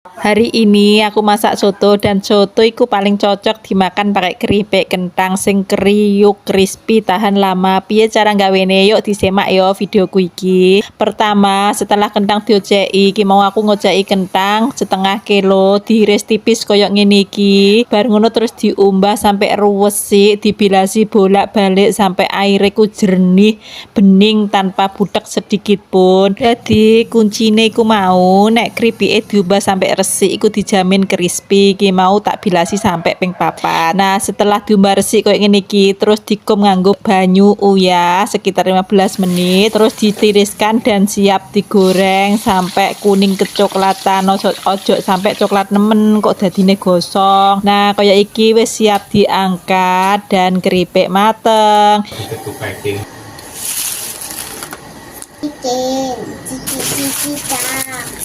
Hari ini aku masak soto dan soto iku paling cocok dimakan pakai keripik kentang sing kriuk crispy tahan lama. Piye cara gawene? Yuk disemak yo videoku iki. Pertama, setelah kentang dioceki, iki mau aku ngoceki kentang setengah kilo, diiris tipis koyok ngene iki. Bar ngono terus diumbah sampai ruwesik, dibilasi bolak-balik sampai airnya ku jernih, bening tanpa butek sedikit pun. Jadi kuncine iku mau nek keripike diubah sampai resik iku dijamin crispy. Iki mau tak bilasi sampai ping papat. Nah, setelah diubah resik koyo ngene iki, terus dikum nganggo banyu uyah sekitar 15 menit, terus ditiriskan dan siap digoreng sampai kuning kecoklatan. Ojo sampai coklat nemen kok dadine gosong. Nah, kaya iki wis siap diangkat dan keripik mateng. Chicken, chicken, chicken, chicken.